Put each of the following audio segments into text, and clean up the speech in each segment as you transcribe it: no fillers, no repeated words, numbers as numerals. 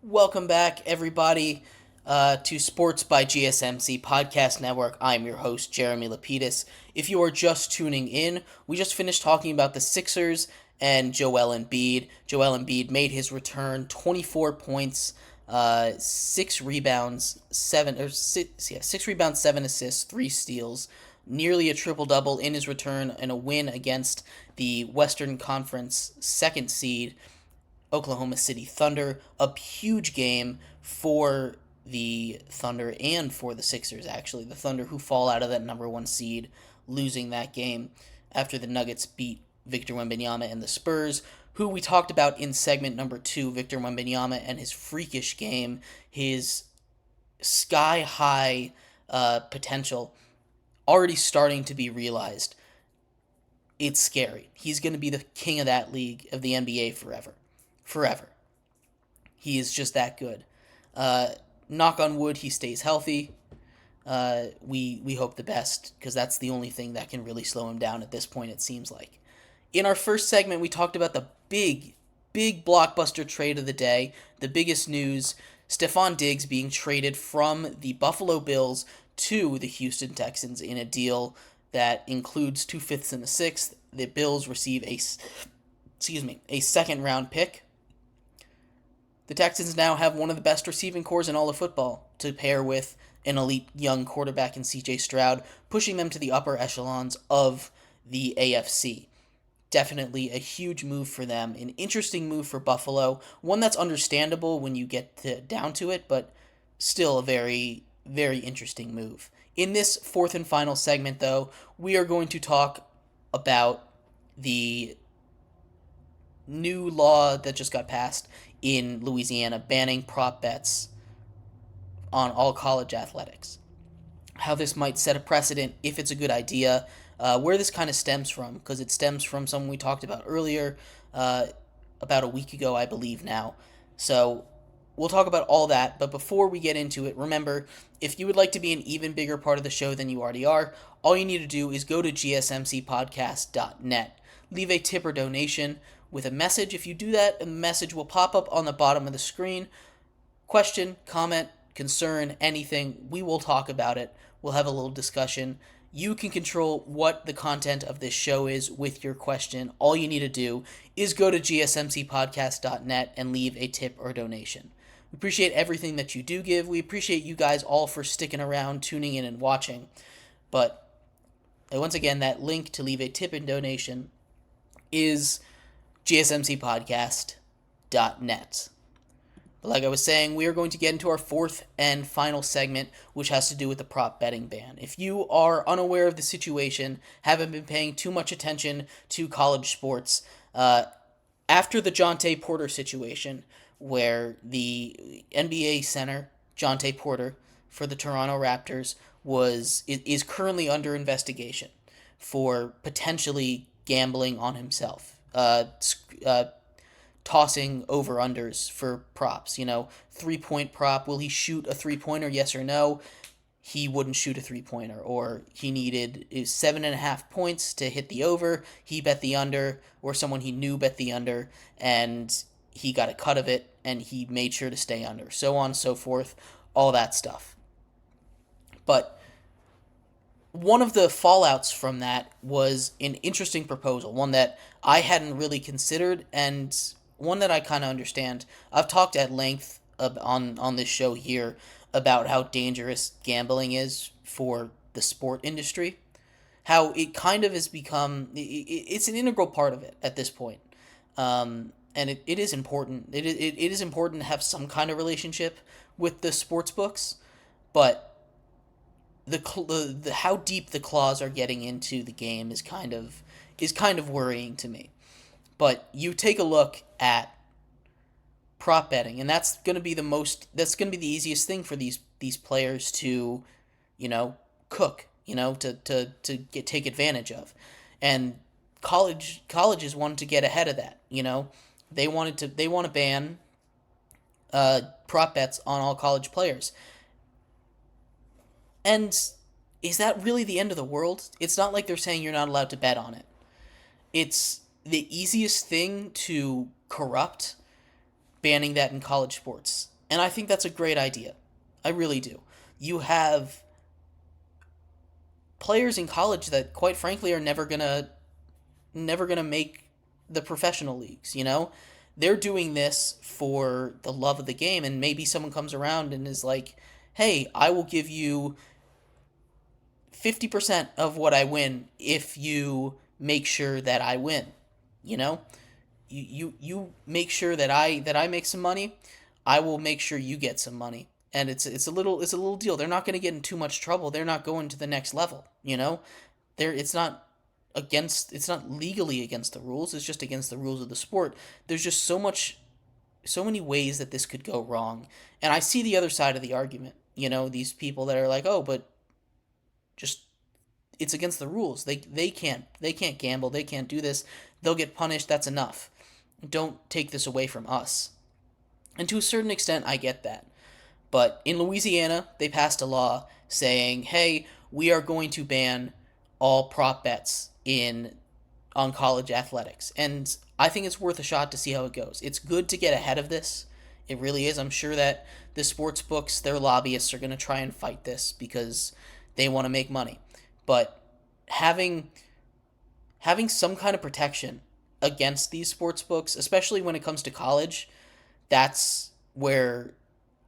Welcome back, everybody, to Sports by GSMC Podcast Network. I'm your host, Jeremy Lapidus. If you are just tuning in, we just finished talking about the Sixers and Joel Embiid. Joel Embiid made his return, 24 points, 6 rebounds, 7 assists, 3 steals, nearly a triple-double in his return in a win against the Western Conference second seed Oklahoma City Thunder. A huge game for the Thunder and for the Sixers, actually. The Thunder, who fall out of that number one seed, losing that game after the Nuggets beat Victor Wembenyama and the Spurs, who we talked about in segment number 2, Victor Wembenyama and his freakish game, his sky high potential already starting to be realized. It's scary. He's going to be the king of that league, of the NBA, forever. Forever. He is just that good. Knock on wood, he stays healthy. We hope the best, because that's the only thing that can really slow him down at this point, it seems like. In our first segment, we talked about the big blockbuster trade of the day, the biggest news, Stefon Diggs being traded from the Buffalo Bills to the Houston Texans in a deal that includes 2/5 and a sixth. The Bills receive a second round pick. The Texans now have one of the best receiving corps in all of football to pair with an elite young quarterback in C.J. Stroud, pushing them to the upper echelons of the AFC. Definitely a huge move for them, an interesting move for Buffalo, one that's understandable when you get down to it, but still a very, very interesting move. In this fourth and final segment, though, we are going to talk about the new law that just got passed in Louisiana banning prop bets on all college athletics. How this might set a precedent, if it's a good idea, where this kind of stems from, because it stems from something we talked about earlier, about a week ago, I believe now. So we'll talk about all that, but before we get into it, remember, if you would like to be an even bigger part of the show than you already are, all you need to do is go to gsmcpodcast.net. Leave a tip or donation with a message. If you do that, a message will pop up on the bottom of the screen. Question, comment, concern, anything, we will talk about it. We'll have a little discussion. You can control what the content of this show is with your question. All you need to do is go to gsmcpodcast.net and leave a tip or donation. We appreciate everything that you do give. We appreciate you guys all for sticking around, tuning in, and watching. But once again, that link to leave a tip and donation is gsmcpodcast.net. But like I was saying, we are going to get into our fourth and final segment, which has to do with the prop betting ban. If you are unaware of the situation, haven't been paying too much attention to college sports, after the Jontay Porter situation, where the NBA center, Jontay Porter, for the Toronto Raptors, is currently under investigation for potentially gambling on himself. Tossing over-unders for props. 3-point prop. Will he shoot a 3-pointer, yes or no? He wouldn't shoot a 3-pointer. Or he needed 7.5 points to hit the over. He bet the under, or someone he knew bet the under, and he got a cut of it, and he made sure to stay under. So on and so forth. All that stuff. But one of the fallouts from that was an interesting proposal, one that I hadn't really considered, and one that I kind of understand. I've talked at length on this show here about how dangerous gambling is for the sport industry, how it kind of has become, it's an integral part of it at this point. And it is important. It is important to have some kind of relationship with the sports books, but the how deep the claws are getting into the game is kind of worrying to me. But you take a look at prop betting, and that's going to be the easiest thing for these players to, cook, take advantage of. And colleges wanted to get ahead of that, They want to ban prop bets on all college players. And is that really the end of the world? It's not like they're saying you're not allowed to bet on it. It's the easiest thing to corrupt banning that in college sports. And I think that's a great idea. I really do. You have players in college that quite frankly are never gonna make the professional leagues, you know? They're doing this for the love of the game, and maybe someone comes around and is like, hey, I will give you 50% of what I win if you make sure that I win. You know? You make sure that I make some money, I will make sure you get some money. And it's a little deal. They're not going to get in too much trouble. They're not going to the next level, you know? It's not legally against the rules. It's just against the rules of the sport. There's just so many ways that this could go wrong. And I see the other side of the argument. You know, these people that are like, "Oh, but just it's against the rules. They can't gamble. They can't do this. They'll get punished. That's enough. Don't take this away from us." And to a certain extent, I get that. But in Louisiana, they passed a law saying, "Hey, we are going to ban all prop bets in on college athletics." And I think it's worth a shot to see how it goes. It's good to get ahead of this. It really is. I'm sure that the sports books, their lobbyists are going to try and fight this because they want to make money. But having having some kind of protection against these sports books, especially when it comes to college, that's where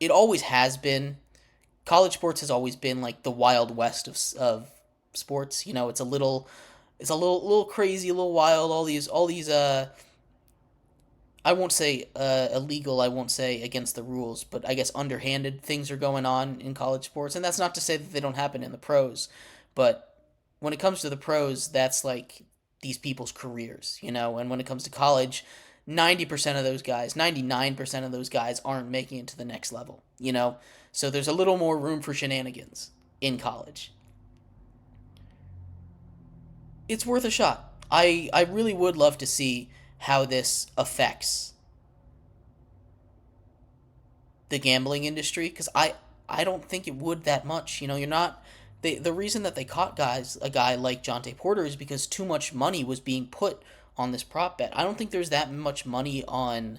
it always has been. College sports has always been like the wild west of sports. You know, it's a little crazy, a little wild. All these I won't say illegal, I won't say against the rules, but I guess underhanded things are going on in college sports, and that's not to say that they don't happen in the pros, but when it comes to the pros, that's like these people's careers, you know. And when it comes to college, 90% of those guys, 99% of those guys aren't making it to the next level, you know. So there's a little more room for shenanigans in college. It's worth a shot. I really would love to see how this affects the gambling industry because I don't think it would that much. You know, you're not the reason that they caught a guy like Jonte Porter is because too much money was being put on this prop bet. I don't think there's that much money on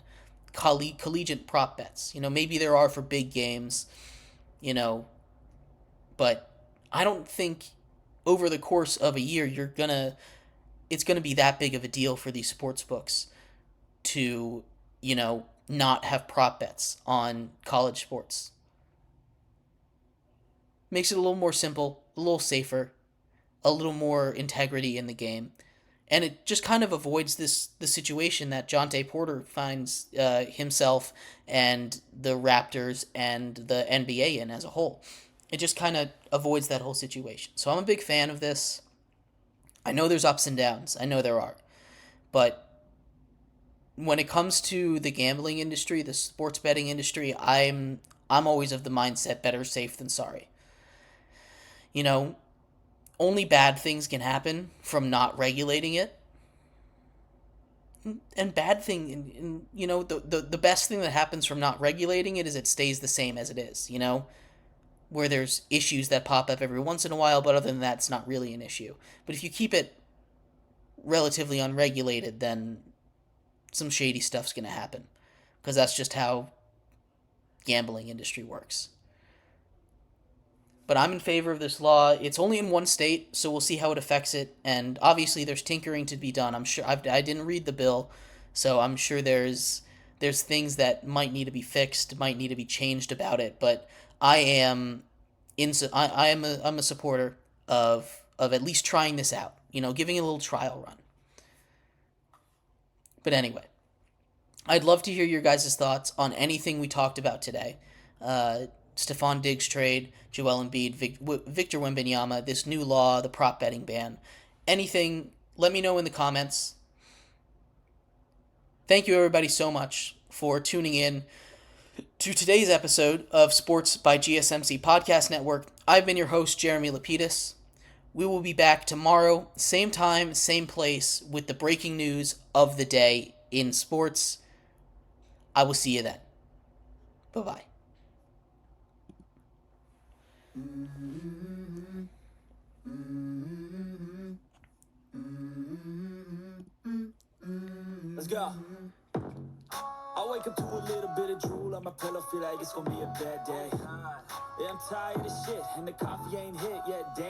collegiate prop bets. You know, maybe there are for big games, you know, but I don't think over the course of a year it's gonna be that big of a deal for these sports books to, not have prop bets on college sports. Makes it a little more simple, a little safer, a little more integrity in the game. And it just kind of avoids the situation that Jonte Porter finds himself and the Raptors and the NBA in as a whole. It just kind of avoids that whole situation. So I'm a big fan of this. I know there's ups and downs. I know there are. But when it comes to the gambling industry, the sports betting industry, I'm always of the mindset better safe than sorry. You know, only bad things can happen from not regulating it. And bad thing, the best thing that happens from not regulating it is it stays the same as it is, where there's issues that pop up every once in a while, but other than that, it's not really an issue. But if you keep it relatively unregulated, then some shady stuff's going to happen because that's just how gambling industry works. But I'm in favor of this law. It's only in one state, so we'll see how it affects it. And obviously, there's tinkering to be done. I'm sure I didn't read the bill, so I'm sure there's things that might need to be fixed, might need to be changed about it. But I am I'm a supporter of at least trying this out. Giving it a little trial run. But anyway, I'd love to hear your guys' thoughts on anything we talked about today. Stefon Diggs trade, Joel Embiid, Victor Wembenyama, this new law, the prop betting ban. Anything, let me know in the comments. Thank you, everybody, so much for tuning in to today's episode of Sports by GSMC Podcast Network. I've been your host, Jeremy Lapidus. We will be back tomorrow, same time, same place, with the breaking news of the day in sports. I will see you then. Bye-bye. Let's go. wake up to a little bit of drool on my pillow, feel like it's gonna be a bad day. Yeah, I'm tired of shit, and the coffee ain't hit yet, damn.